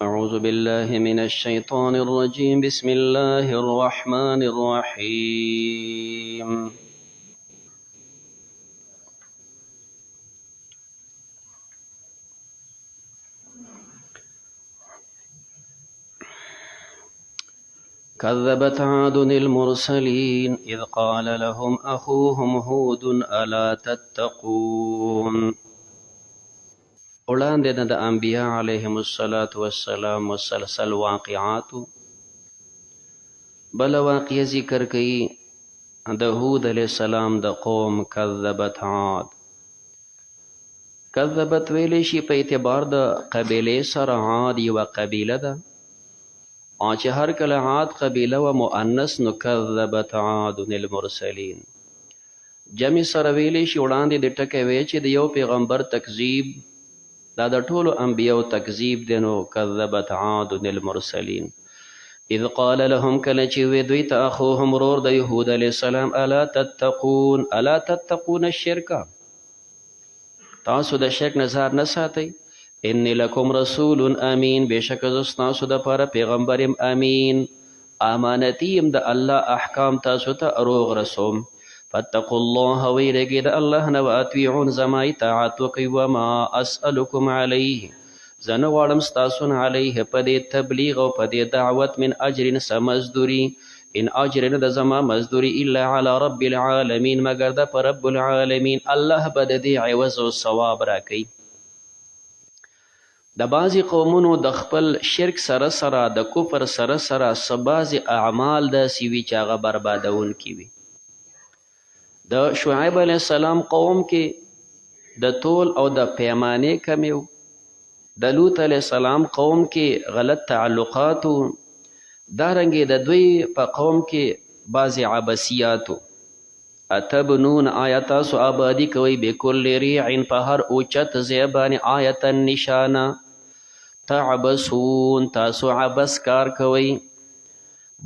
أعوذ بالله من الشيطان الرجيم بسم الله الرحمن الرحيم كذبت عاد المرسلين إذ قال لهم أخوهم هود ألا تتقون. وړاندې د انبیاء علیهم السلام مسلسل واقعاتو بل واقع ذکر کوي د هود علیه السلام د قوم کذبت عاد. کذبت ویلی شي په اعتبار د قبیلې سره. عاد یوه قبیله ده او چې هر کله عاد قبیله و مؤنث نو کذبت عاد المرسلین. جمع سره ویلی شي وړاندې د ټکی وی چې د یو پیغمبر تکذیب دا د ټولو انبیاو تکذیب دی. نو کذبت عاد المرسلین اذ قال لهم کله چې وی دوی ته اخوهم ورور د یهود علیه السلام الا تتقون الشرک، تاسو د شرک نه ځان نه ساتئ. انی لکم رسول امین، بېشکه زه ستاسو دپاره پیغمبر یم امین، امانتي یم، د الله احکام تاسو ته روغ رسوم. فاتقوا الله، ویرېږئ د الله نه، واطیعون، زما اطاعت وکئ. وما اسألکم علیه، زه نه غواړم ستاسو نه علیه په دې تبلیغ او په دې دعوت من اجر څه مزدوري، ان اجر نه د زما مزدوري الا علی رب العالمین، مګر د په رب العالمین. الله به د دې عوض او ثواب راکوي. د بعضې قومونو د خپل شرک سره سره د کفر سره سره څه بعضې اعمال داسې وي چې هغه بربادونکي وي. د شعیب علیه السلام قوم کې د تول او د پیمانې کمی و. د لوط علیه السلام قوم کې غلط تعلقات و. دارنګې د دوی په قوم کې بعضې عباسیات و. اتبنون، آیا تاسو آبادي کوئ، بکل ریع، په هر اوچت ځای باندې، آیتا نشانه، تعبسون، تاسو عبس کار کوئ.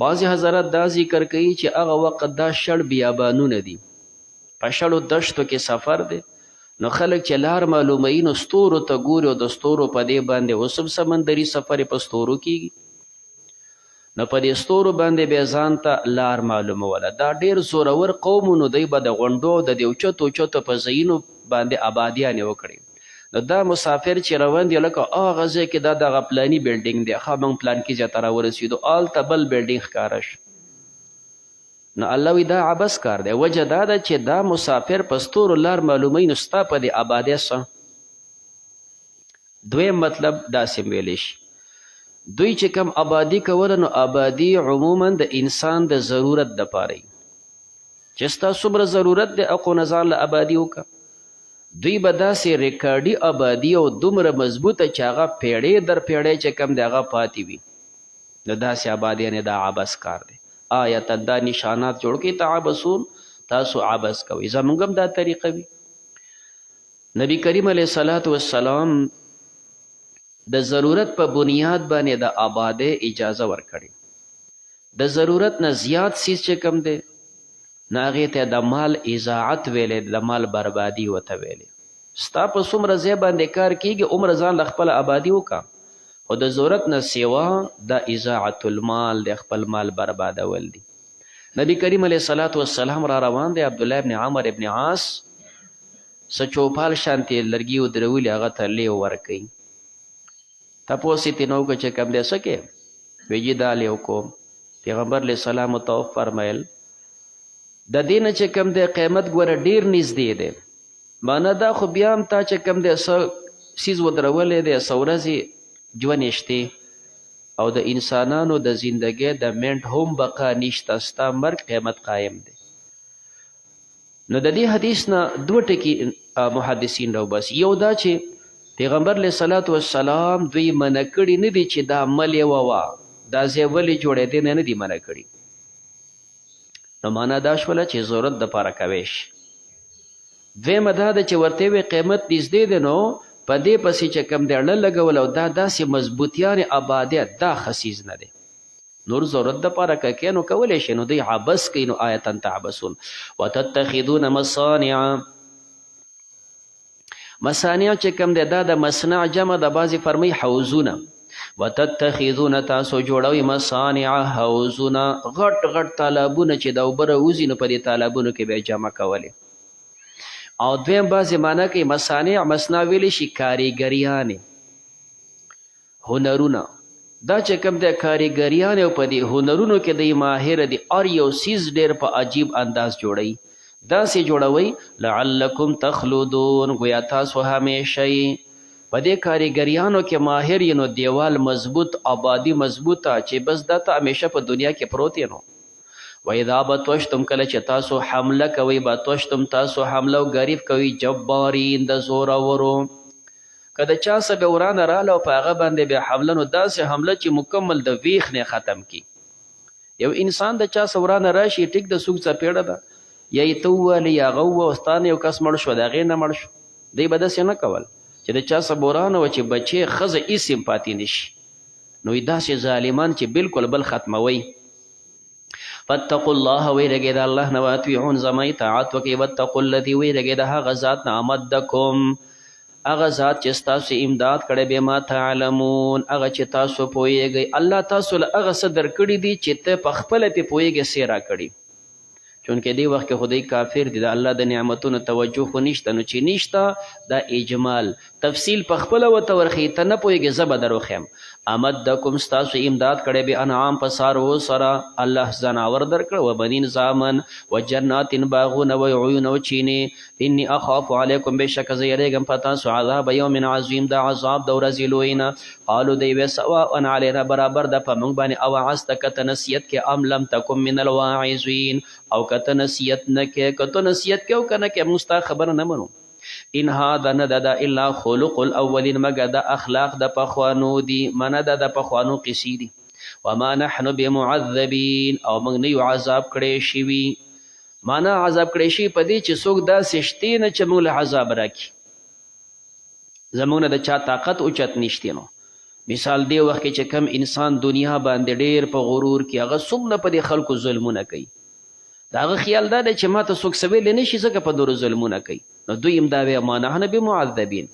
بعضې حضرت دا ذکر کوي چې هغه وخت دا شړ بیابانونه دي، په شړو دشتو کې سفر دی، نو خلک چې لار معلوموي نو ستورو ته ګوري او د ستورو په دې باندې اوس هم سمندري سفر په ستورو کېږي، نو په دې ستورو باندې بیا ځان ته لار معلوموله. دا ډېر زورور قوم و، نو دوی به د غونډو د دې اوچتو اوچتو په ځایونو باندې آبادیانې وکړي. نو دا مسافر چې روان دی لکه هغه ځای کې دا دغه پلاني بلډینګ دی، ښه موږ پلانکي ځای ته راورسېدو، هلته بل بلډینګ ښکاره شو. نو الله وی دا عبس کار دی. وجه دا ده چې دا مسافر په ستورو لار معلوموي، نو ستا په دې آبادۍ څه. دویم مطلب داسې ویلی شي، دوی چې کم آبادي کوله نو آبادي عموما د انسان د ضرورت دپاره وي، چې ستا څومره ضرورت دی اقو نه ځان له آبادي وکړه. دوی به داسې ریکارډي آبادي او دومره مضبوطه چې هغه پیړۍ در پیړۍ چې کم دی هغه پاتې وي. نو داسې آبادي یعنې دا عبس کار دی. آیتا دا نشانات جوړ کړئ، تعبسون، تاسو عبس کوئ. زموږ هم دا طریقه وي. نبی کریم علیه السلام د ضرورت په بنیاد باندې د آبادۍ اجازه ورکړې. د ضرورت نه زیات سیز چې کم دی نو هغې ته د مال اضاعت ویلی، د مال بربادي ورته ویلی. ستا په څومره ځای باندې کار کېږي عمره ځان له خپله آبادي وکړه، خو د ضرورت نه سوا د اضاعت المال د خپل مال بربادول دي. نبی کریم علیه السلام را روان دی، عبدالله ابن عمر ابن عاص څه چوپال شانتې لرګي ودرولي، هغه ته لیو ورکوي. تپوس یې ترې وکړه چې کوم دی څه کې؟ ویې جي دا لیو کوم. پیغمبر علیه السلام ورته وفرمیل د دې نه چې کوم دی قیمت ګوره ډېر نږدې دی، معنه دا خو بیا هم تا چې کوم دی څه سیز ودرولی دی، څه ورځې ژوند یې شتې او د انسانانو د زندګۍ د منټ هم بقا نشته، ستا مرګ قیمت قایم دی. نو د دې حدیث نه دوه ټکي محدثین راوباسي. یو دا چې پیغمبر علیه السلام دوی منع کړي نه دي چې دا عمل یې وه، دا ځای ولې جوړېدی نه دي منع کړي. نو معنا دا شوله چې ضرورت دپاره کوی شي. دویمه دا ده چې ورته وی قیمت نږدې دی، نو په دې پسې چې کوم دی اړه لګول او دا داسې مضبوطیانې آبادیت دا خسیز نه دی. نور ضرورت دپاره که کې نو کولی شي، نو دوی عبس کوي. نو آیتا تعبسون. وتتخذون مصانع، مصانع چې کوم دی دا د مصنع جمع د بعضې فرمی حوزونه. وتتخذون تاسو جوړوي مصانع حوضونه غټ غټ تالابونه چې د اوبه راوځي نو په دې تالابونو کې به یې جمع کولې. او دویم بعضې معنی کوي مصانع مصنع ویلی شي کاریګریانې هنرونه دا چې کوم د کاریګریانې او په دې هنرونو کې دی ماهر دی هر یو څیز ډېر په عجیب انداز جوړوي داسې جوړوي لعلکم تخلدون گویا تاسو همیشه په دې کاریګریانو کې ماهر یې نو دیوال مضبوط آبادي مضبوطه چې بس دا ته همیشه په دنیا کې پروت یې نو. وإذا بطشتم کله چې تاسو حمله کوئ بطشتم تاسو حمله او ګریف کوئ جبارین د زورورو که د چا څه به ورانه راله او په هغه باندې بیا حمله نو داسې حمله چې مکمل د ویښ نه ختم کی. یو انسان د چا څه ورانه راشي ټیک د سوک څپېړه ده یا یې ته ووهلې یا هغه ووه استان یو کس مړ شو د هغې نه مړ شو دی به داسې نه کول چې د چا څه ورانه وه چې بچې ښځه هېڅ هم پاتې نه شي نو داسې ظالمان چې بالکل بل ختموي. فاتقوا الله ویرګې د الله نه واطیعون زما اطاعت وکړئ واتقوا الذي ویرګې د هغه ذات نه امدکم هغه ذات چې ستاسو امداد کړی بما تعلمون هغه چې تاسو پوهیږئ الله تاسو له هغه څه درکړي دي چې ته پخپله پې پوهیږې څه راکړي چونکې دې وخت کې خدای کافر دي د الله د نعمتونو توجه خو نشته نو چې نشته دا اجمال تفصیل پخپله ورته ورښیي ته نه پوهیږې زه به در وښیم امدکم ستاسو امداد کړی به انعام په څاروو سره الله ځناور درکړه و بنین زامن و جنات باغونه و عیون و چینې انی اخاف علیکم بېشکه زه یریږم په تاسو عذاب یوم عظیم دا عذاب د ورځې لوی نه قالو دی وې سواء علینا برابر ده په موږ باندې اوعظت که ته نصیحت کې ام لم تکن من الواعظین او که ته نصیحت نه کې که ته نصیحت کې او که نه کې موږ ستا خبره نه منو. ان هذا نه ده الا خلق الاولین مګر د اخلاق د پخوانو دي منه ده د پخوانو قصې دي وما نحن بمعذبین او موږ نه یو عذاب کړی شوي معنا عذاب کړی شي په دې چې څوک داسې شتې نه چې موږ له عذاب راکړي زموږ نه د چا طاقت اوچت نشتی نو مثال دی وخت کې چې کم انسان دنیا باندې ډېر په غرور کې هغه څومره په دې خلکو ظلمونه کوي د هغه خیال دا دی چې ما ته څوک څه ویلی نه شي ځکه په دورو ظلمونه کوي نو دوی هم دا وی ما نحن بمعذبین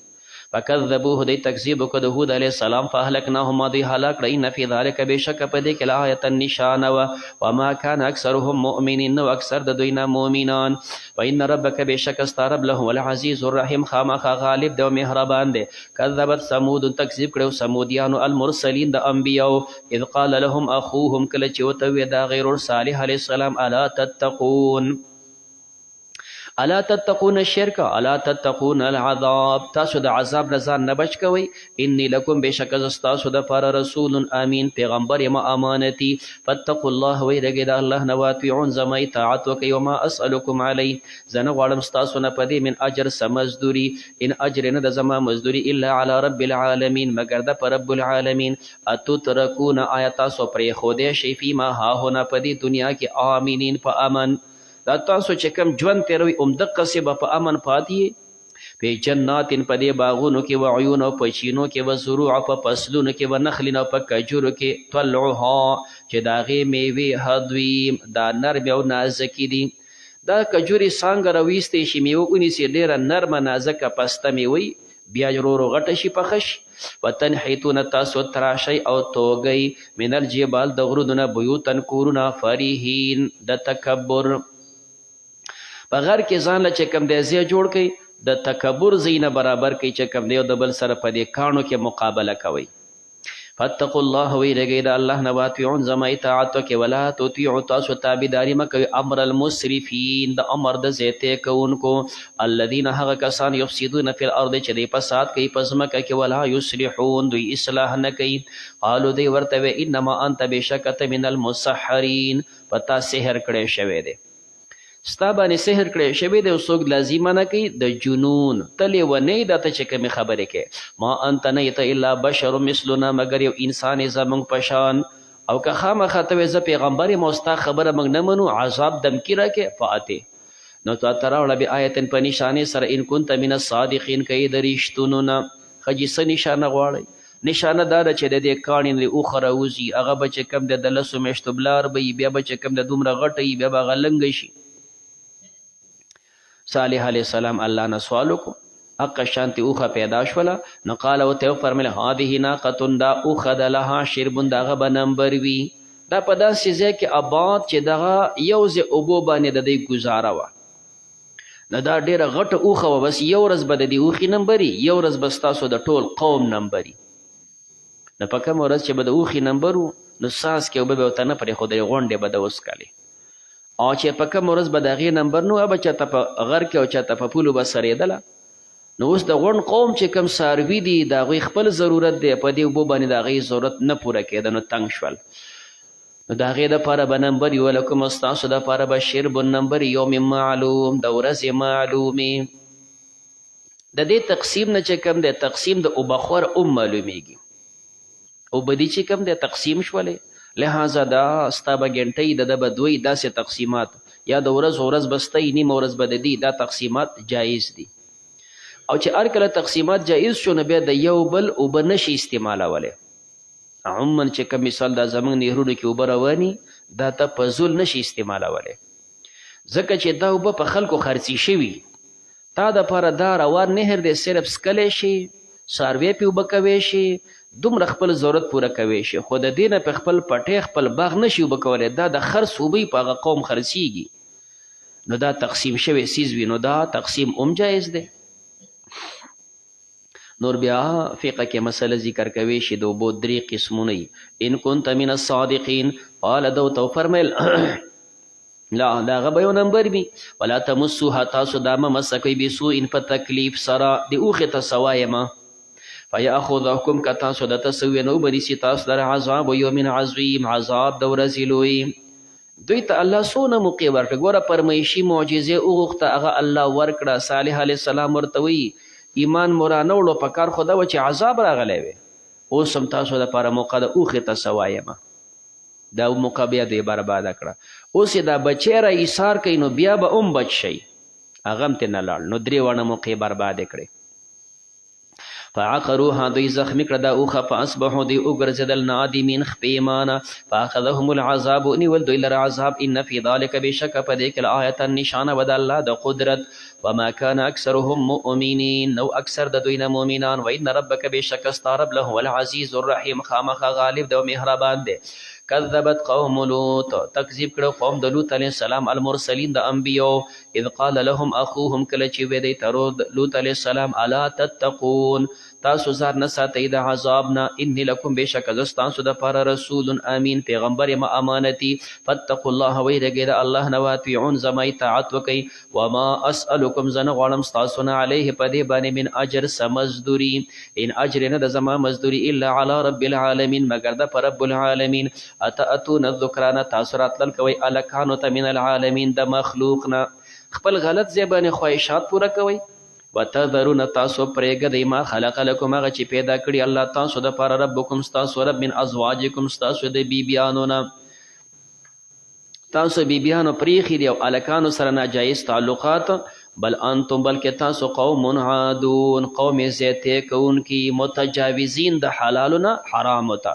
فکذبوه دی تکذیب وکړه د هود علیه السلام فاهلکناهم ما دوی هلاک کړه ان فی ذلک بېشکه په دې کې لآیة نشانه وه وما کان اکثرهم مؤمنین نو اکثر د دوی نه مؤمنان وان ربک بېشکه ستا رب له هو العزیز الرحیم خامخا غالب دی او مهربان دی کذبت ثمود تکذیب کړی ثمودیانو المرسلین د انبیاو اذ قال لهم اخوهم کله چې ورته وویل د هغې ورور صالح علیه السلام الا تتقون الا تتقون الشرک الا تتقون العذاب تاسو د عذاب نه ځان نه بچ کوئ انی لکم بېشکه زه ستاسو دپاره رسول امین پیغمبر یم امانتي فاتقوا الله ویرګئ د الله نه واطیعون زما اطاعت وکئ وما اسألکم علیه زه نه غواړم ستاسو نه په دې من اجر څه مزدوري ان اجر نه د زما مزدوري الا علی رب العالمین مګر د په رب العالمین اتترکون آیا تاسو پرېښودی شئ فیما هاهنا په دې دنیا کې آمینین په امن دا تاسو چې کوم ژوند تېروئ همدقسې به په امن پاتې په جناتین په دې باغونو کې و عیون او په چینو کې و زروع په فصلونو کې و نخلین او په کجورو کې طلعها چې د هغې میوې هضویم دا نرمې او نازکې دي دا کجورې څانګه راویستی شي میوه ونیسي ډېره نرمه نازکه پسته میوه بیا ورو غټه شي پخه شي وتنحتون تاسو تراشئ او توږئ من الجبال د غرونو نه بیوتن کورونه فریحین د تکبر په غر کې ځان له چې کوم دی ځای جوړ کړئ د تکبر ځای نه برابر کړئ چې کوم دی او د بل سره په دې کاڼو کې مقابله کوئ فاتقوا الله ویرګئ د الله نه واطیعون زما اطاعت وکړئ ولا تطیعوا تاسو تابعداري مه کوئ امر المسرفین د امر د زیاتې کوونکو الذین هغه کسان یفسدون فی الارض چې دوی فساد کوي په ځمکه کې ولا یصلحون دوی اصلاح نه کوي قالو دوی ورته وی انما انت بېشکه ته من المسحرین په تا سحر کړی شوی دی ستا باندې سحر کړی شوی دی او څوک لازمه نه کوي د جنون ته لیونی دا ته چې کومې خبرې کوې ما انت نه ته الا بشر مثلنا مګر یو انسان یې زموږ په شان او که خامخا ته وایې زه پیغمبر یم او ستا خبره موږ نه منو عذاب دمکي راکې فاتې نو تا ته راوړه بآیتن په نشانې سره ان کنت من الصادقین که یې د رښتونو نه ښه جي څه نشانه غواړئ نشانه دا ده چې د دې کاڼي نه اوښه راوځي هغه به چې کوم د 10 میاشتو بلار به وي بیا به چې کوم د دومره غټه وي بیا به هغه لنګه شي صالح علیه السلام الله نه سوال وکړو حق شانتی اوخه پیدا شوله. نو قال ورته وفرمیل هذه ناقة دا اوخه ده لها شرب دغه به نمبر وي. دا په داسې ځای کې آباد چې دغه یو ځای اوبو باندې د دوی ګزاره وه. نو دا ډېره غټه اوښه وه، بس یو ورځ به د دې اوښې نمبري، یو ورځ به ستاسو د ټول قوم نمبري. نو په کومه ورځ چې به د اوښې نمبر و نو ساس کې اوبه به ورته نه پرېښودلې، غونډې به د وڅکلې. او چې په کومه ورځ به د هغې نمبر نه وه، به چاته په غر کې او چاته په پولو به سرېدله. نو اوس د غونډ قوم چې کوم څاروي دي د هغوی خپل ضرورت دی، په دې اوبو باندې د هغوی ضرورت نه پوره کېده، نو تنګ شول. نو د هغې دپاره به نمبر یي، ولکم ستاسو دپاره به شرب نمبر یوم معلوم، د ورځې معلومې. د دې تقسیم نه چې کوم دی تقسیم د اوبخور معلومیږي. اوبدي چې کوم دی تقسیم شولې، لہذا دا ستا به ګنټۍ د ده به دوی داسې تقسیمات، یا د ورځ به ستی نیمه ورځ به د دي، دا تقسیمات جایز دي. او چې هر کله تقسیمات جایز شو نو بیا د یو بل اوبه نشي استعمالولی. عموما چې کوم مثال دا زموږ نهرونو کې اوبه رواني، دا ته په زول نشي استعمالولی، ځکه چې دا اوبه په خلکو خرڅي شوي. تا دپاره دا روان نهر دی، صرف څکلی شي، څاروی پې اوبه کوی شي، دومره خپل ضرورت پوره کوی شي، خو د دې نه په خپل پټی خپل باغ نشي اوبه کولی. دا د خرڅ اوبه په هغه قوم خرڅیږي، نو دا تقسیم شوی څیز وي، نو دا تقسیم هم جایز دی. نور بیا فقه کې مسله ذکر کوي چې د اوبو 3 قسمونه وي. ان كنت من الصادقین، قال دو تو فرمیل لا دا هغه به یو نمبر وي. ولا تمسوها، تاسو دا مه مسه کوئ بسوء په تکلیف سره، د اوښې ته څه وایمه. فیاخذکم که تاسو دته څه ووایې نو وبنیسي تاسو لره عذاب یوم عظیم، عذاب د ورځې لوی. دوی ته الله څونه موقع ورکړه، ګوره فرمیشي معجزې وغوښته، هغه الله ورکړه. صالح علیه السلام ورته وایي ایمان مو رانه وړو، په کار خو دا وه چې عذاب راغلی وی. اوس هم تاسو دپاره موقع د اوښې ته څه وایمه، دا موقع بیا دوی برباده کړه. اوس یې دا بچی را ایثار کوي نو بیا به هم بچ شي، هغه هم ترې نه لاړ، نو 3 واړه موقع بربادې کړې. فعقروها، دوی زخمی کړه دا اوښه، فاصبحوا دوی وګرځېدل نادمین خپیمانه. فاخذهم العذاب، ونیول دوی لره عذاب. ان فی ذلک، بېشکه په دې کې لآیة نشانه به د الله د قدرت. وما كان اکثرهم مؤمنین، نو اکثر د دوی نه مؤمنان. وان ربک، بېشکه ستا رب لهو العزیز الرحیم، خامخا غالب دی او مهربان دی. کذبت قوم لوط، تکذیب کړه قوم د لوط علیه السلام المرسلین د انبیو. اذ قال لهم اخوهم، کله چې وی دی ترور لوط علیه السلام الا تتقون، تاسو ځان نه ساتئ د عذاب نه. انی لکم، بېشکه زه ستاسو دپاره رسول امین، پیغمبر یم امانتي. فاتقوا الله، ویرېږئ د الله نه، واطیعون، زما اطاعت وکئ. وما اسألکم، زه نه غواړم ستاسو نه علیه په دې باندې من اجر څه مزدوري، ان اجر نه د زما مزدوري الا علی رب العالمین، مګر د په رب العالمین. اتأتون الذکران، تاسو راتلل کوئ الکانو ته من العالمین، د مخلوق نه، خپل غلط ځای باندې خواهشات پوره کوئ. وتذرون، تاسو پرېږدئ ما خلق لکم، هغه چې پیدا کړي الله تاسو دپاره ربکم، ستاسو رب، من ازواجکم، ستاسو د بیبیانو نه. تاسو بیبیانو پریښي دي او الکانو سره ناجایز تعلقات. بل انتم، بلکې تاسو قوم عادون، قوم زیاتې کوونکي، متجاوزین د حلالو نه حرامو ته.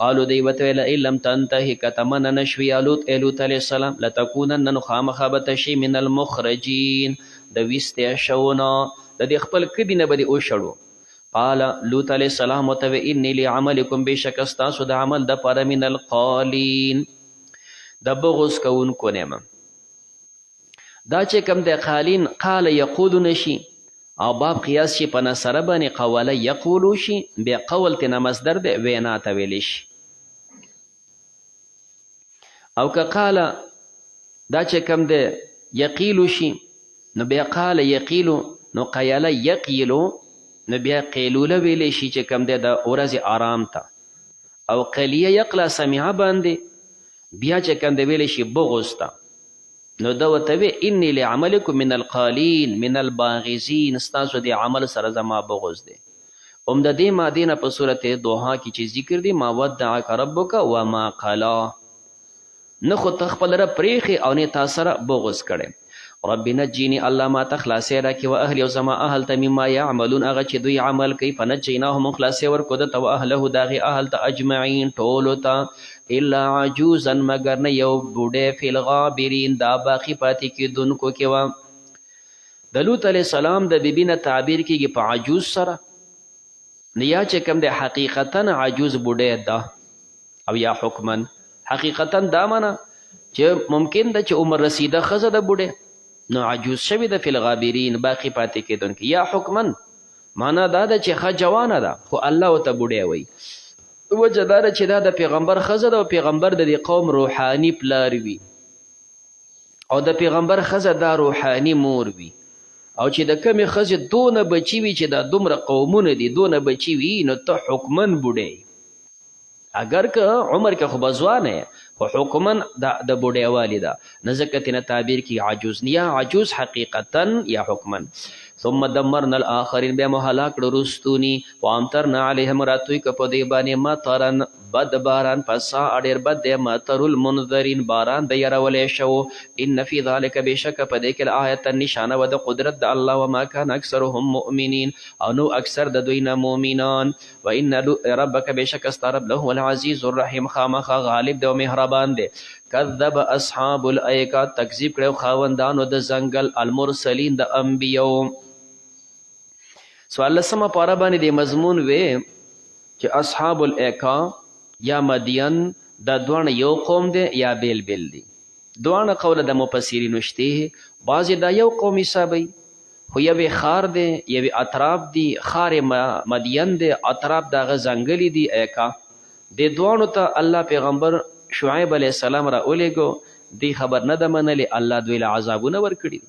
قالو دی ورته ویل ان لم تنتهي، که ته منع نه شوې یا لوط علیه السلام، لتکونن، نو خامخا به ته شي من المخرجین، د ویستې شوونه، د دې خپل کلي نه به دې وشړو. قال لوط علیه السلام ورته وی انی لعملکم، بېشکه ستاسو د عمل دپاره من القالین، د بغض کوونکو نه یم. دا چې کوم دی قالین، قال یقولو نشي او باب قیاس شي په نصره باندې، قوله یقولو شي، بیا قول تینا مصدر دی، وینا ته ویلی شي. او که قال دا چې کوم دی یقیلو شي نو بیا قال یقیلو، نو قیله یقیلو، نو بیا قیلوله ویلی شي چې کوم دی د ورځې آرام ته. او قلیه یقله سمیعه باندې بیا چې کوم دی ویلی شي بغض ته. نو دا ورته وی انی لعملکم من القالین من الباغضین، ستاسو د عمل سره زما بغض دی. هم د دې مادې نه په صورت دوحا کې چې ذکر دی ما ودعک ربک وما قلا، نه خو ته خپل رب پریښې او نه تا سره بغض کړی. رب نجیني، الله ما ته خلاصې راکړي، و اهل، او زما اهل ته مما یعملون، هغه چې دوی عمل کوي. فنجیناهم، خلاصې ورکو ده ته، و اهله، د هغې اهل ته، اجمعین، ټولو ته، الا عجوزا، مګر نه یو بوډی، فی الغابرین، دا باقي پاتې کېدونکو کې وه. د لوط علیه السلام د بیبي نه تعبیر کیږي په عجوز سره، نو یا چې کوم دی حقیقتا عجوز بوډی ده، او یا حکمن حقیقتا دا منه چې ممکن ده چې عمر رسیده ښځه د بوډی نو عجوز شوې ده فی الغابرین باقي پاتې کېدونکي، یا حکمن معنا دا ده چې ښه جوانه ده خو الله ورته بوډی وایي. وجه دا ده چې دا د پیغمبر ښځه ده او پیغمبر د دې قوم روحاني پلار وي او د پیغمبر ښځه دا روحاني مور وي، او چې د کمې ښځې دونه بچي وي چې دا دومره قومونه دي دونه بچي وي نو ته حکمن بوډی، اگر که عمر که خو به ځوانه خو حکمن د بوډیوالي ده، نه ځکه ترېنه تعبیر کی عجوز، یا عجوز حقیقتا یا حکمن. ثم دمرنا الاخرین، بیا مو هلاک کړو رستوني، وامطرنا علیهم راتوی که په دې باندې مطرن بد باران، پسا ډېر بد دی مطر المنذرین باران د یرولی شو. ان فی ذلک بېشکه په دې کې آیتا نشانه و د قدرت د الله، وما کان اکثرهم مؤمنین او نو اکثر د دوی نه مؤمنان. و ان ربک بېشکه ستا رب له العزیز الرحیم خامخا غالب دی او مهربان دی. کذب اصحاب الایکا، تکذیب کړو خاوندانو د ځنګل المرسلین د انبیو. څوارلسمه پاره باندې د مضمون وی چې اصحاب الایکا یا مدین دا دوانه یو قوم دی یا بیل بیل دی. دوانه قوله د مفسرینو شته، بعضې دا یو قوم حسابوي خو یوې خار دی یوې اطراف دی، خار مدین دی اطراف د هغه ځنګلي دي ایکا. دې دوانو ته الله پیغمبر شعیب علیه السلام را ولیږو، دی خبر نه ده منلې، الله دوی له عذابونه ورکړي.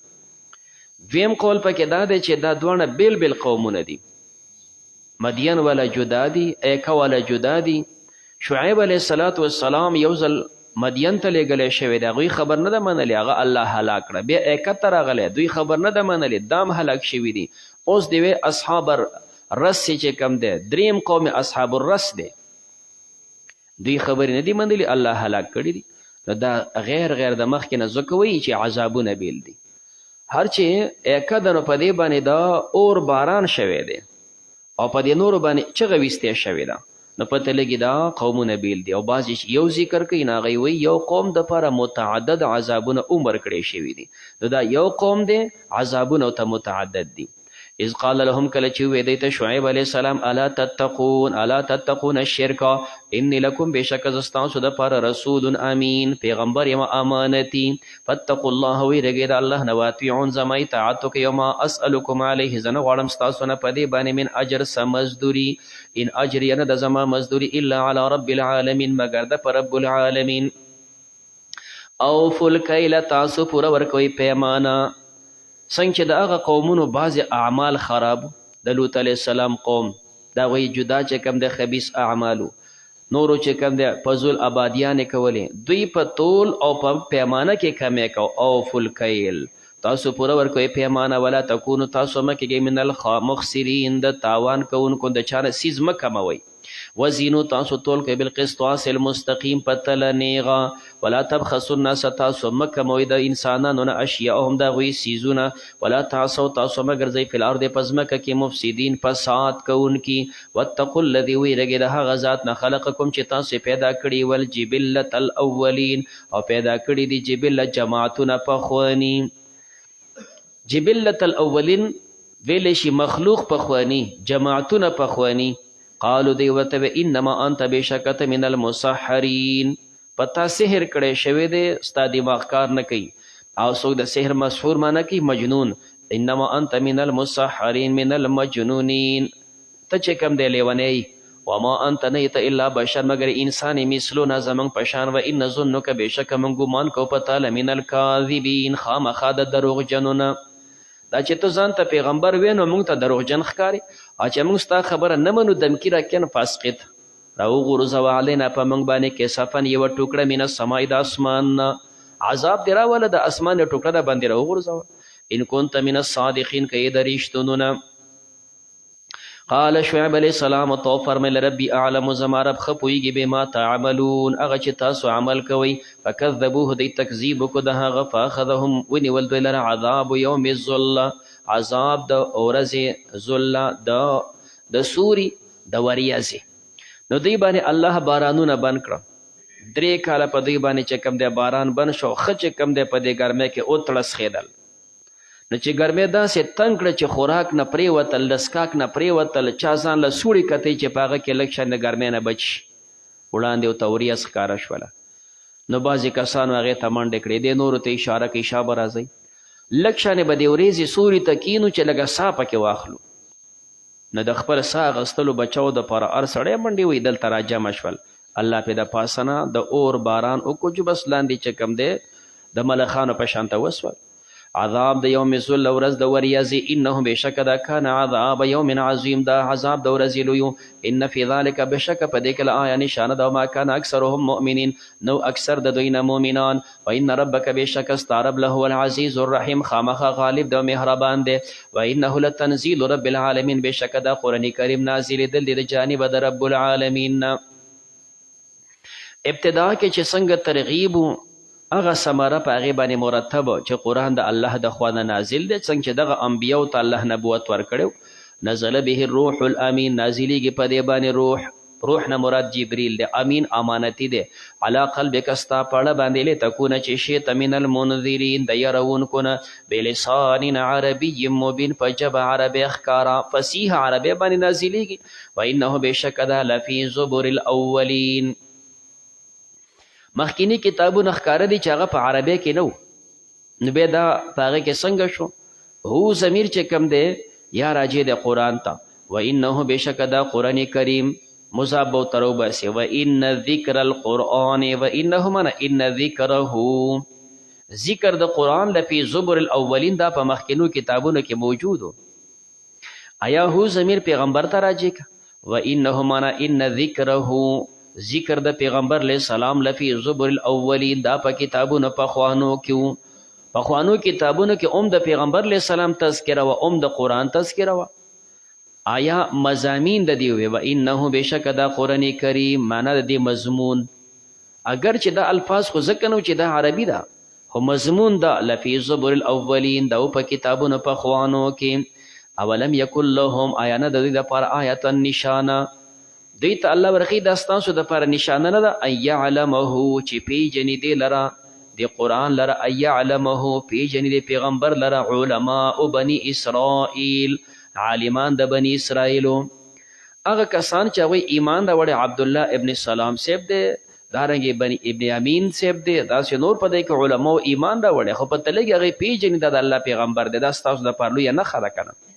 دویم قول پکې دا دی چې دا دوانه بیل بیل قومونه دي، مدین والا جدا دي ایکا والا جدا دي. شعیب علیه السلام یو ځل مدین ته لیږلی شوی دی، هغوی خبر نه ده منلې، هغه الله هلاک کړه. بیا ایکا ته راغلی، دوی خبر نه ده منلې، دام هلاک شوي دي. اوس دی وی اصحاب الرس چې کم دی دریم قوم اصحاب الرس دی، دوی خبرې نه دي منلې، الله هلاک کړي دي. نو دا غیر د مخکې نه ځکه وایي چې عذابونه بیل دي. هر چې ایکه ده نو په دې باندې دا اور باران شوی دی او په دې نورو باندې چغه ویستې شوې ده، نو پته لګي دا قومونه بیل دي. او بعضې یو ذکر کوي نو هغوی وایي یو قوم دپاره متعدد عذابونه عمر کړی شوي دي، نو دا یو قوم دی عذابونه ورته متعدد دي. اذ قال لهم، کله چې وویل دی ته شعیب علیه السلام، الا تتقون الشرک، انی لکم بېشکه زه ستاسو دپاره رسول امین پیغمبر یم امانتي. فاتقوا الله، ویرېږئ د الله نه، واطیعون زما اطاعت وکئ. او ما اسألکم علیه، زه نه غواړم ستاسو نه په دې باندې من اجر څه مزدوري، ان اجریه نه ده زما مزدوري الا علی رب العالمین، مګر ده په رب العالمین. اوفوا الکیل، تاسو پوره ورکوئ پیمانه. څنګه چې د هغه قومونو بعضې اعمال خراب د لوط علیه السلام قوم د هغوی جدا چې کوم د خبیث اعمالو، نورو چې کوم د فضول آبادیانې کولې، دوی په طول او په پیمانه کې کمی کو. اوفوا الکیل، تاسو پوره ورکوئ پیمانه. ولا تکونو، تاسو مه کېږئ من المخسرین، د تاوان کوونکو د چا نه څیز مه کموئ. وزینو، تاسو تول کوئ بالقسطاس المستقیم، په تله نیغه. ولا تبخسوا الناس، تاسو مه کموئ د انسانانو نه اشیاءهم د هغوی څیزونه. ولا تعصوا، تاسو مه ګرځئ فی الارض په ځمکه کې مفسدین فساد کوونکي. واتقوا الذي، ویرېږئ د هغه ذات نه خلقکم چې تاسو پیدا کړي، والجبلة الاولین، او پیدا کړي دي جبله جماعتونه پخواني. جبلة الاولین ویلی شي مخلوق پخواني، جماعتونه پخواني. قالو دی ورته انما انت بېشکه من المسحرین، پتا سحر کړی شوی دی، ستا دماغ کار نه کوي. او څوک د سحر مسحور معنی کوي مجنون. انما انت من المسحرین من المجنونین، ته چې کوم دی لیونی. وما انت نه ته الا بشر، مگر انسان مثلنا زمونږ په شان. و ان ظنک، بېشکه موږ ګمان کوو په تا لمن الکاذبین، خامخا د دروغجنونه. دا چې ته ځان ته پیغمبر وې نو موږ ته دروغجن ښکاري، او چې موږ ستا خبره نه منو دمکي راکړه نو فاسقط. راوغورځوه علینا په موږ باندې کسفن یوه ټوکړه من السماء، د اسمان نه عذاب دې راوله، د اسمان یوه ټوکړه د باندې راوغورځوه. ان كنت من الصادقین، که یې د رښتونو نه. قال شعیب علیه السلام تو فرمیل ربی اعلم، زما رب ښه پوهیږي بما تعملون، هغه چې تاسو عمل کوئ. فکذبوه، دی تکذیب وکړو د هغه. فاخذهم، ونیول دوی لره عذاب یوم الظله، عذاب د ورځې ظله، د سوري د وریځې. نو دوی باندې الله بارانونه بند کړه، 3 کاله په دوی باندې چې کوم دی باران بند شو، ښه چې کوم دی په دې ګرمۍ کې اوتړه سخېدل. نو چې ګرمۍ داسې تنګ کړه چې خوراک نه پرېوتل لسکاک نه پرېوتل چا ځان له سوړې کتئ چې په هغه کې لږ شان د ګرمۍ نه بچ شي وړاندې ورته وریځ ښکاره شوله نو بعضې کسانو هغې ته منډې کړې دې نورو ته اشاره کوي شابه راځئ لږ شانې به دې وریځې سوري ته کینو چې لږه ساه پکې واخلو نو د خپل ساه اخیستلو بچاو دپاره هر سړی منډې وایي دلته راجمع شول الله پې د پاسه نه د اور باران وکړو چې بس لاندې چې کوم دی د ملخانو په شانته وسول عذاب د یوم ذل ورځ د وریځې انه بېشکه دا کان عذاب یوم عظیم دا عذاب د ورځې لوی ان فی ذلک بېشکه په دې کې له آیا نشانه ده وما کان اکثرهم مؤمنین نو اکثر د دوی نه مؤمنان وان ربک بېشکه ستا رب له هو العزیز الرحیم خامخا غالب د مهربان دی وانه لتنزیل رب العالمین بېشکه دا قرآن کریم نازلېدل دی د جانبه د رب العالمین ابتدا کې چې څنګه ترغیب هغه ثمره په هغې باندې مرتبه چې قرآن د الله د خوا نه نازل دی څنګه چې دغه انبیاو ته الله نبوت ورکړی نزل به الروح الامین نازلیږي په دې باندې روح نه مراد جبریل دی امین امانتي دی علی قلبک ستا پړه باندې لتکونه چې شیت من المنذرین د یرونکو نه بلسان عربي مبین په ژبه عربي ښکاره فصیح عربي باندې نازلیږي وانه بېشکه ده لفی زبر الاولین مخکینی کتابونه ښکاره دي چې هغه په عربی کې نه نو بیا دا په هغې کې څنګه شو هو ضمیر چې کم دی یا راجع دی قرآن ته وانه بېشکه دا قرآن کریم مضاف به ورته راوباسي وان ذکر القرآن وانه معنه ان ذکره ذکر د قرآن لفی زبر الاولین دا په مخکینو کتابونو کې موجود آیا هو ضمیر پیغمبر ته راجع که وانه معنه ان ذکره ذکر د پیغمبر علیه السلام لفی زبر الاولین دا په کتابونو پخوانو کتابونو کې د پیغمبر علیه السلام تذکره و د قرآن تذکره و آیا مضامین د دې وی و انه بېشکه دا قرآن کریم معنا د دې مضمون اگر چې دا الفاظ خو ځکه نو چې دا عربي ده خو مضمون دا لفی زبر الاولین دا په کتابونو پخوانو کې اولم یکن لهم آیا نه د دوی دپاره آیتا نشانه دوی ته الله ورخی دا ستاسو دپاره نشانه نه ده ان یعلمه چې پیژني دې لره د قرآن لره ان یعلمه پیژني د پیغمبر لره علماء بني اسرائیل عالمان د بني اسرائیلو هغه کسان چې هغوی ایمان راوړی عبدالله ابن سلام صاحب دی دارنګې ابن امین صاحب دی داسې نور په دی کې علماو ایمان راوړی خو پته لګي هغوی پیژني دا د الله پیغمبر دی دا ستاسو دپاره لویه نښه ده که نه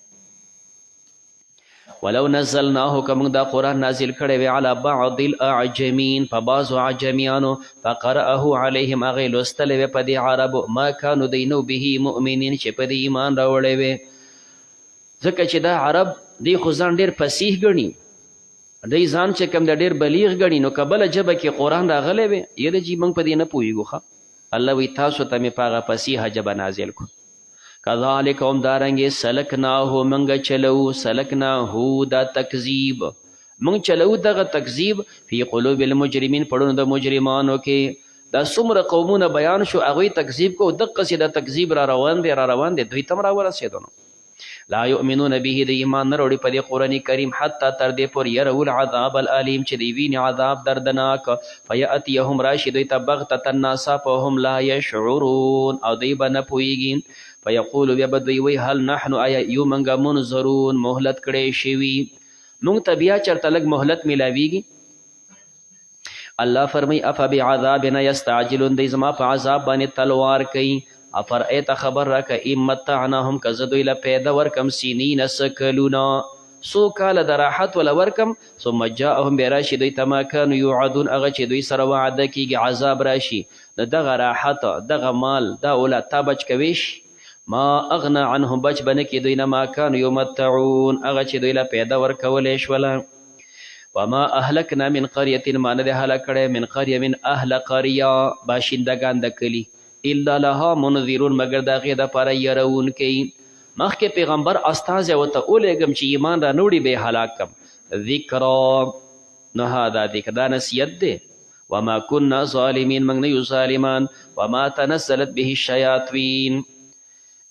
ولو نزلناه که موږ دا قرآن نازل کړی وی علی بعض الاعجمین په بعضو عجمیانو فقرأه علیهم هغې لوستلی وی په دې عربو ما کانو دی نو به مؤمنین چې په دې ایمان راوړی وی ځکه چې دا عرب دی خو ځان ډېر فصیح ګڼي دی ځان چې کوم د ډېر بلیغ ګڼي نو که بله ژبه کې قرآن راغلی وی یره جي موږ په دې نه پوهېږو ښه الله وی تاسو ته مې په هغه فصیحه ژبه نازل کړو کذالک هم دارنګې سلکناهو موږ چلو سلکناهو دا تکذیب موږ چلو دغه تکذیب فی قلوب المجرمین پړونو د مجرمانو کې دا څومره قومونه بیان شو هغوی تکذیب کو دقسې دا تکذیب را روان دی دوی ته هم راورسېدو نو لا یؤمنون به د ایمان نه راوړي په دې قرآن کریم حتی تر دې پورې یرو العذاب العلیم چې دوی ویني عذاب دردناک فیأتیهم راشي دوی ته بغتة ناڅاپه هم لا یشعرون او دوی به نه پوهېږي فیقولو بیا به دوی وی هل نحنو آیا یو منګه منظرون مهلت کړی شوي موږ ته بیا چېرته لږ مهلت میلاویږي الله فرمایي افا بعذابنا یستعجلون دی زما په عذاب باندې تلوار کوي افرأیت خبر راکه ای متعناهم که زه دوی له پیدا ورکم سینین څه کلونه څو کاله د راحت وله ورکم ثم جاءهم بیا راشي دوی ته ما کانو یوعدون هغه چې دوی سره وعده کیږي عذاب راشي نو دغه راحت دغه مال دا اولاد تا بچ کویش ما اغنا عنهم بچ بنه کې دوی نه ما کانو یمتعون هغه چې دوی له پیدا ورکولی شوله وما اهلکنا من قریة ما نه دی هلاک کړی من قریه من اهل قریه باشندگان د کلي الا لها منذرون مگر د هغې دپاره یرونکي مخکې پیغمبر استازی ورته ولیږم چې ایمان را نوړي به یې هلاک کم ذکرا نو هدا ذکر دا نصیحت دی وما كنا ظالمین موږ نه یو ظالمان وما تنزلت به الشیاطین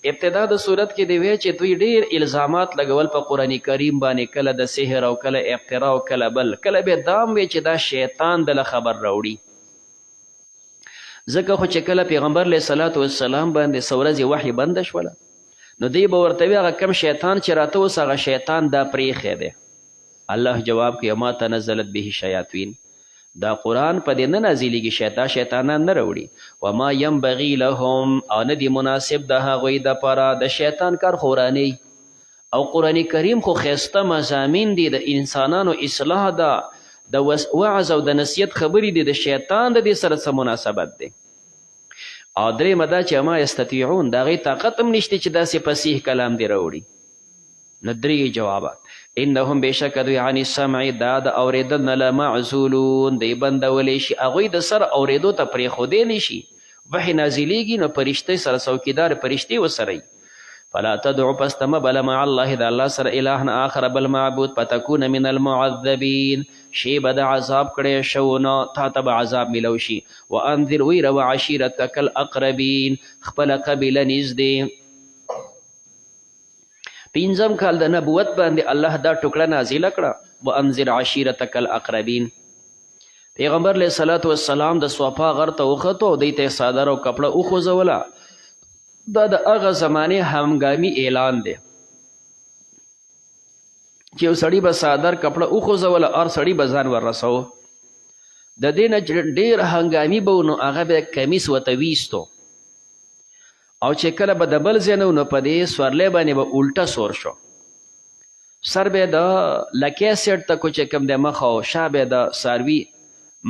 ابتدا د صورت کې دی وی چې دوی ډیر الزامات لګول په قرآن کریم باندې کله د سحر او کله افترا او کله بل کله به دام وی چې دا شیطان دله خبر راوړي ځکه خو چې کله پیغمبر علیه صلات وسلام باندې څه ورځې وحی بنده شوله نو دی به ورته وي هغه کم شیطان چې راته اوس هغه شیطان دا پرېښی دی. الله جواب کوي ما تنزلت به شیاطین، دا قرآن په دې نه نازلیږي شیطانان نه راوړي. وما ینبغي لهم، او نه دی مناسب د هغوی دپاره د شیطان کار خوراني. او قرآن کریم خو ښایسته مضامین دي، د انسانانو اصلاح ده، د وعظ او د نصیحت خبرې دي، د شیطان د دې سره څه مناسبت دی؟ او درېیمه دا چې ما یستطیعون، د هغې طاقت هم نشته چې داسې فصیح کلام دې راوړي. نو درې جوابات. انهم بېشکه دوی عن السمع، دا د اورېدل نه لمعزولون، دی بندولی شي، هغوی د سر اورېدو ته پرېښودلی شي. وحی نازلیږي نو فرشتې سره څوکیدار فرشتې ورسره. فلا تدعو، پس ته مه بله مع الله، د الله سره اله آخر بل معبود، فتکون من المعذبین، شی به د عذاب کړی شو نه، تا ته به عذاب میلو شي. وانذر، ویروه عشیرتک الاقربین، خپله قبیله نږدې. پنځم کال د نبوت باندې الله دا ټوکړه نازله کړه، وانذر عشیرتک الاقربین. پیغمبر علیه صلات وسلام د صفا غر ته وختو، دوی ته څادر او کپړه وخوځوله. دا د هغه زمانې همګامي اعلان دی چې یو سړي به څادر کپړه وخوځوله، هر سړي به ځان وررسوه. د دې نه ډېر هنګامي به و نو هغه به کمیس ورته ویستو، او چې کله به د بل ځای نه و نو په دې سورلی باندې به الټه سور شو. سر به د لکۍ سیټ ته کو چې کوم دی مخ، او شا به د څاروي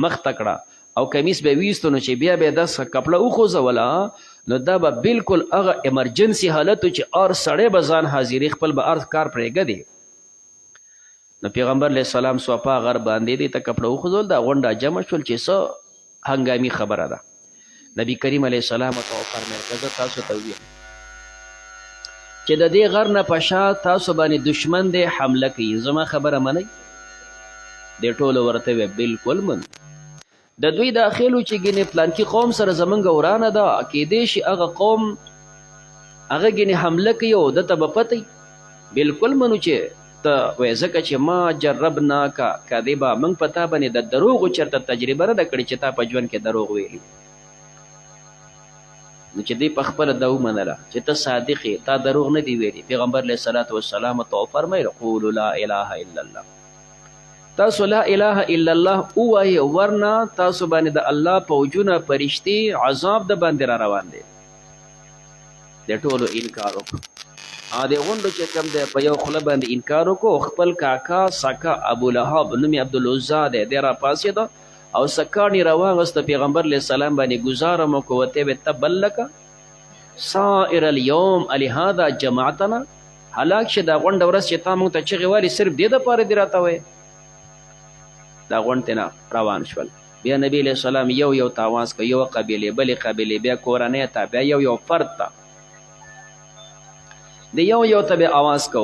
مخ ته کړه، او کمیس به ویستو. نو چې بیا به داسې کپړه وخوځوله نو دا به بلکل هغه امرجنسي حالت و چې هر سړی به ځان حاضري، خپل به هر کار پرېږدي. نو پیغمبر علیه السلام صفا غر باندې دې ته کپړه وخوځول، دا غونډه جمع شول چې څه هنګامي خبره ده. نبی کریم علیه السلام ته وفرمیل که زه تاسو ته ویم چې د دې غر نه په شا تاسو باندې دشمن دی حمله کوي، زما خبره منئ؟ دې ټولو ورته ویل بلکل من. د دوی داخل و چې ګینې پلانکي قوم سره زمونږ ورانه ده، کیدای شي هغه قوم هغه ګینې حمله کوي او ده ته به پته وي. بلکل منو چې ته وایې ځکه چې ما جربناکه، که دی به موږ په تا باندې د دروغو چېرته تجربه نه ده کړې چې تا په ژوند کې دروغ ویلي. نو چې دی په خپله دا ومنله چې ته صادق یې، تا دروغ نه دی ویلي. پیغمبر علیه صلات وسلام ته وفرمیل قولوا لا اله الا الله، تاسو لا اله الا الله ووایئ، ورنه تاسو باندې د الله پوجونه فرشتې عذاب د باندې را روان دی. د ټولو انکار وکړو. د غونډو چې کوم دی په یو خوله باندې انکار وکړو. خپل کاکا سکه ابولهب نوم یې عبدالعزا دی، دی را پاڅېده او سکاڼ یې راواغسته، پیغمبر علیه السلام باندې ګزاره مو کو، ورته یې تبا لک سائر الیوم الهذا جماعتنا، هلاک شه دا غونډه ورځ چې تا موږ ته چغې والي صرف دې دپاره دې راته وایې. دا غونډې نه روان شول. بیا نبی علیه السلام یو ته آواز که، یو قبیلې بلې قبیلې، بیا کورنۍ ته، بیا یو فرد ته، د یو ته بیا آواز کو.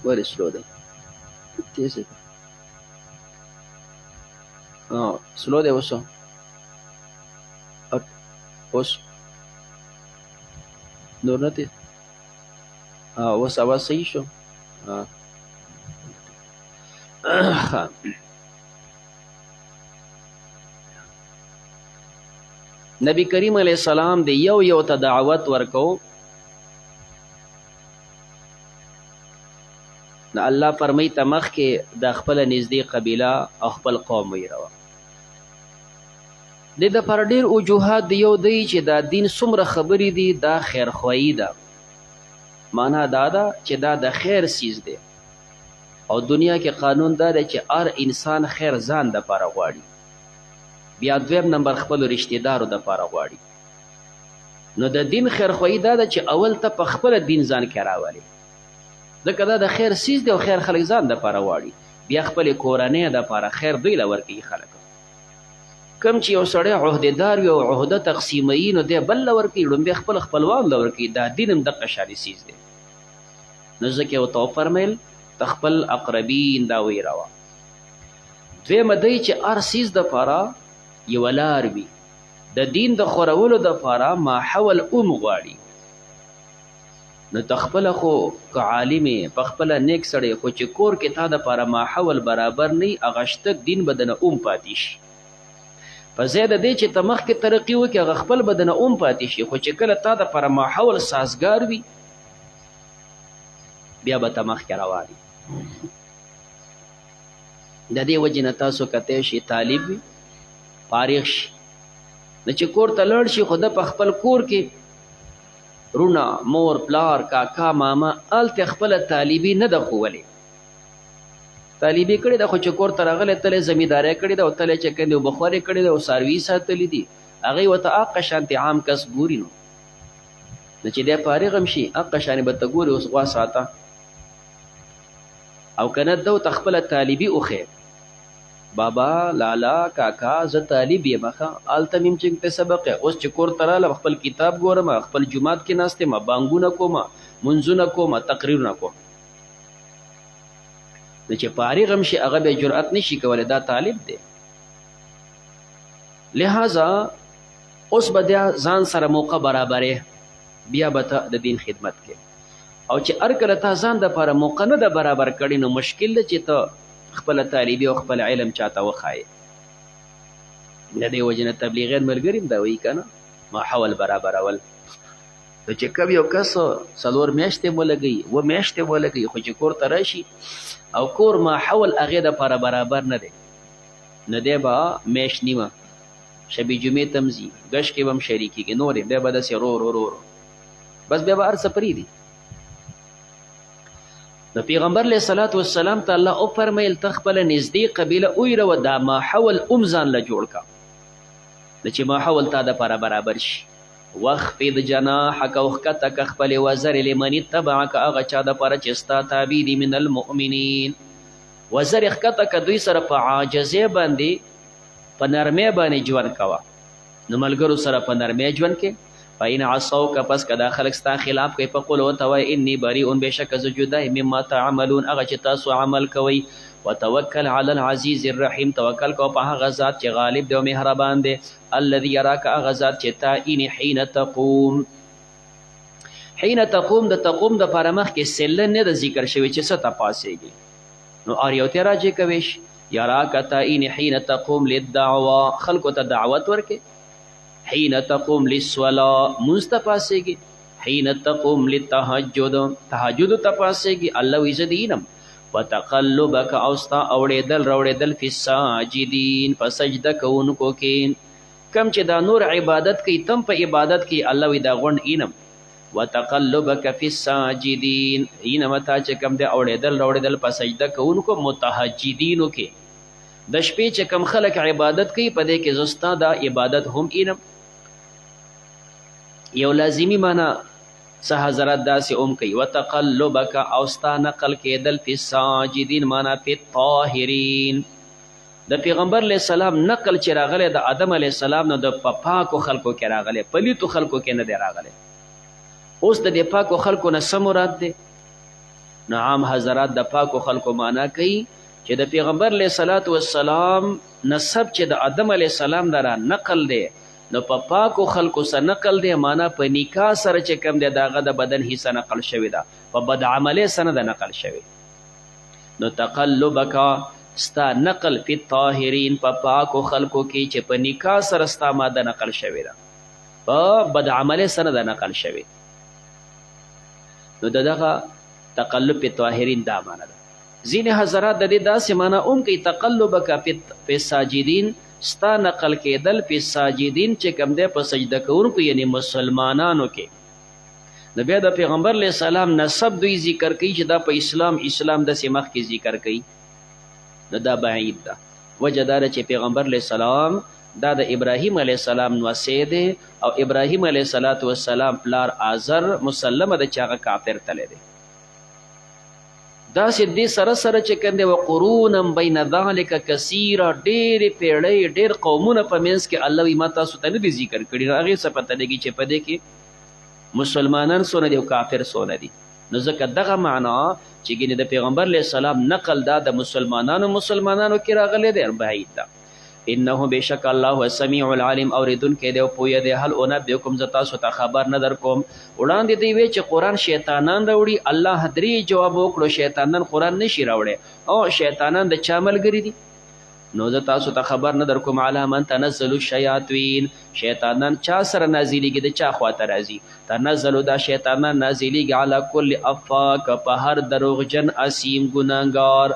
ولې سلو دی؟ تیز دی، سلو دی. اوس نور نه تیز، اوس آواز صحیح شو. نبی کریم علیه السلام د یو ته دعوت ورکو. نو الله فرمی ته مخکې د خپله نږدې قبیله او خپل قوم ویروه. د دپاره ډېر وجوهات د یو دی چې دا دین څومره خبرې دي، دا خیرخواهي ده. معنا دا ده چې دا د خیر سیز دی، او دنیا کې قانون دا دی چې هر انسان خیر ځان دپاره غواړي، بیا دویم نمبر خپلو رشتهدارو دپاره غواړي. نو د دین خیرخواهي دا ده چې اول ته په خپله دین ځان کې راولي، ځکه دا د خیر سیز دی او خیر خلک ځان دپاره غواړي، بیا خپلې کورنۍ دپاره خیر دوی له ورکوي. خلک کم چې یو سړی عهدهدار وي او عهده تقسیموي نو دی بل له ورکوي، لومبیا خپل خپلوان له ورکوي. دا دین هم دغه شانې سیز دی. نو ځکه یې ورته وفرمیل ته خپل اقربین دا ویروه. دویمه دی چې هر سیز دپاره یوه لار وي، د دین د خورولو دپاره ماحول غواړي. نو ته خپله خو که عالم یې، په خپله نیک سړی، خو چې کور کې تا دپاره ماحول برابر نه وي، هغه شته دین به دنه پاتې شي. په په ځای د دې چې ته مخکې ترقي وکړې هغه خپل بدنه پاتې شي، خو چې کله تا دپاره ماحول سازګار وي بیا به ته مخکې روان وي. د دې وجې نه تاسو کتی شي طالب وي فارغ شي نو چې کور ته لاړ شي خو ده په خپل کور کې رونه مور پلار کاکا ماما هلته خپله طالبي نه ده ښوولې، طالبي کړې ده خو چې کور ته راغلی تلې زمیندارۍ کړې ده او تلې چې کوم دی بخورې کړې ده او څاروي ساتلي دي، هغوی ورته هغه شانتې عام کس ګوري. نو چې دی فارغ هم شي هغه شانې به ته ګورې اوس غوا ساته او که نه ده ورته خپله طالبي وښیې بابا لالا کاکا زه طالب یم ښه هلته مې چې ته سبق اوس چې کور ته رالم خپل کتاب ګورم خپل جومات کې ناست یم بانګونه کوم منځونه کوم تقریرونه کوم. نو چې فارغ هم شي هغه به جرأت نشي کولی دا طالب دی. لہذا اوس به بیا ځان سره موقع برابرې بیا به ته د دین خدمت کې او چې هر کله تا ځان دپاره موقع نه ده برابر کړې نو مشکل ده چې ته خپل طالبي او خپل علم چاته وخایې. د دې وجې نه تبلیغیان ملګري هم دا وایي که نه ماحول برابرول. نو چې کوم یو کس 4 میاشتې ولګوي 2 میاشتې ولګوي خو چې کور ته راشي او کور ماحول هغې دپاره برابر نه دی نو دی به میاشت نیمه شبي جمعې ته هم ځي ګش کې به هم شریکېږي نور یې بیا به داسې رو بس بیا به هر څه پرېږدي. د پیغمبر علیه صلات وسلام ته الله وفرمیل ته خپله نږدې قبیله ویروه دا ماحول ځان له جوړ کا چې ماحول تا دپاره برابر شي. واخفض جناحک او ښکته که خپلې وزرې لمن اتبعک هغه چا دپاره چې ستا تابع دي من المؤمنین. وزرې ښکته که دوی سره په عاجزۍ باندې په نرمۍ باندې ژوند کوه نو ملګرو سره په نرمۍ ژوند کې. فإن عصوک پس که دا خلک ستا خلاف کوي فقل ورته وایه انی بریء بېشکه زه جدا یم مما تعملون هغه چې تاسو عمل کوئ. وتوکل علی العزیز الرحیم توکل کوه په هغه ذات چې غالب دی او مهربان دی. الذي یراک هغه ذات چې تا اینې حین تقوم. حین تقوم د تقوم دپاره مخکې سله نه ده ذکر شوی چې څه ته پاڅېږي نو اریوتې راجع کویش. یراک تا اینې حین تقوم للدعوه خلکو ته دعوت ورکې. حین تقوم للصلاة مونځ ته پاڅېږي. حین تقوم للتهجد تهجد ته پاڅېږي. الله وایي زه د اینم. وتقلبک او ستا اوړېدل راوړېدل فی الساجدین په سجده کوونکو کې کم چې دا نور عبادت کوي تم په عبادت کې الله وایي دا غونډ اینم. وتقلبک فی الساجدین اینم تا چې کم دی اوړېدل راوړېدل په سجده کوونکو متهجدینو کې د شپې چې کم خلک عبادت کوي په دې کې زه ستا دا عبادت هم اینم. یو لازمی معنا څه حضرت داسې کوي وتقلبک او ستا نقل کېدل فی الساجدین معنا فی الطاهرین. د پیغمبر علیه السلام نقل چې راغلی د آدم علیه السلام نه د پاکو خلکو کې راغلی پلیتو خلکو کې نه دی راغلی. اوس د دې پاکو خلکو نه څه مراد دی؟ نو عام حضرات د پاکو خلکو معنا کوي چې د پیغمبر علیه صلات وسلام نسب چې د آدم علیه السلام نه را نقل دی نو په پاکو خلکو سره نقل دی معنا په نکاح سره چې کم دی د هغه د بدن حصه نقل شوې ده په بد عملۍ سره نه ده نقل شوې. نو تقلبک ستا نقل فی الطاهرین په پاکو خلکو کې چې په نکاح سره ستا ماده نقل شوې ده په بد عملۍ سره ده نقل شوې. نو دغه تقلب فی الطاهرین دا معنا ده. ځینې حضرات د دې داسې معنا کوي تقلبک فی الساجدین ستا نقل کېدل فی الساجدین چې کوم دی په سجده کوونکو یعنی مسلمانانو کې. نو بیا د پیغمبر علیه السلام نسب دوی ذکر کوي چې دا په اسلام داسې مخکې ذکر کوي نو دا بعید ده. وجه دا ده چې پیغمبر علیه السلام دا د ابراهیم علیه السلام نوسی دی او ابراهیم علیه السلام پلار آزر مسلمه ده چې هغه کافر تلی دی. داسې دې سره سره چې کوم دی وقرونا بین ذلک کثیره ډېرې پیړۍ ډېر قومونه په منځ کې الله وایي ما تاسو ته نه دي ذکر کړي نو هغې څه پته لګي چې په دې کې مسلمانان څونه دي او کافر څونه دي. نو ځکه دغه معنا چې ګینې د پیغمبر علیه السلام نقل دا د مسلمانانو کې راغلی دی بعید ده. انه بشک الله السمیع العلیم اوریدونکی دی او پوهه دی. هل انبئکم زه تاسو ته خبر نه در کوم. وړاندې دی وی چې قرآن شیطانان راوړي الله 3 جواب وکړو شیطانان قرآن نشي راوړی او شیطانان د چا ملګري دي؟ نو زه تاسو ته خبر نه درکوم علی من تنزل الشیاطین شیطانان چا سره نازلیږي د چا خواته راځي تنزلو دا شیطانان نازلیږي علی کل افاک په هر دروغجن اسیم ګناهګار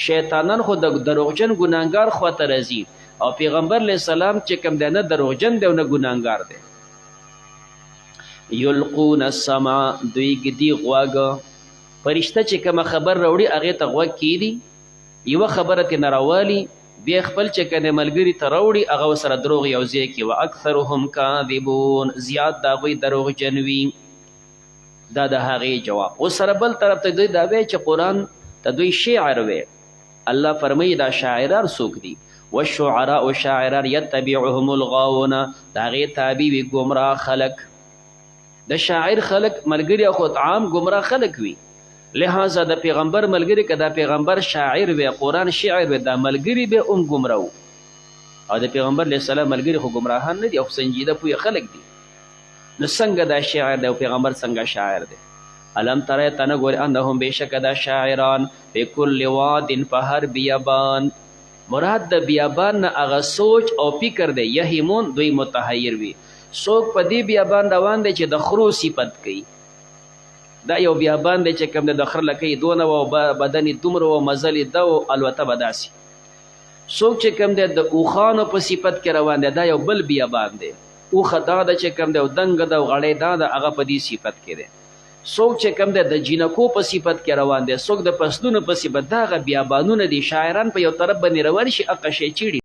شیطانان خو د دروغجن ګناهګار خواته راځي او پیغمبر علیه السلام چې کوم دی نه دروغجن دی او نه ګناهګار دی یلقون السمع دوی ږدي غوږ فرشته چې کومه خبر راوړي هغې ته غوږ کیدي یوه خبره ترې نه راوالي بیا خپل چې کوم ملګري ته راوړي هغه ورسره دروغ یو ځای کړي واکثرهم کاذبون زیات د هغوی دروغجن وي دا د هغې جواب اوس سره بل طرف ته دوی دا وایي چې قرآن ته دوی شعر وی الله فرمایي دا شاعران څوک دي والشعراء شاعران یتبعهم الغاوون د هغې تابع وي ګمراه خلک د شاعر خلک ملګري خو عام ګمراه خلک وي لہذا د پیغمبر ملګری که دا پیغمبر شاعر وی قرآن شعر وی دا ملګری به ګمراو او د پیغمبر علیه السلام ملګري خو ګمراهان نه دي او سنجیده پوهه خلک دي نو څنګه دا شاعر دی او پیغمبر څنګه شاعر دی الم ترى ته نه ګورې انهم بېشکه دا شاعران په کل واد په هر بیابان مراد د بیابان نه هغه سوچ او فکر دی یهیمون دوی متحیر وي څوک په دې بیابان روان دی چې د خرو صفت کوي دا یو بیابان دی چې کوم د خر لکۍ دونه و بدن یې دومره و مزل یې ده و الوته به داسې څوک چې کوم دی د اوښانو په صفت کې روان دی دا یو بل بیابان دی اوښه دا ده چې کوم دی او دنګه ده او غړی دا ده هغه په دې صفت کې دی څوک چې کوم دی د جینکو په صفت کې روان دی څوک د فصلونو په صفت دا هغه بیابانونه دي شاعران په یو طرف باندې روان شي هغه شی چیړي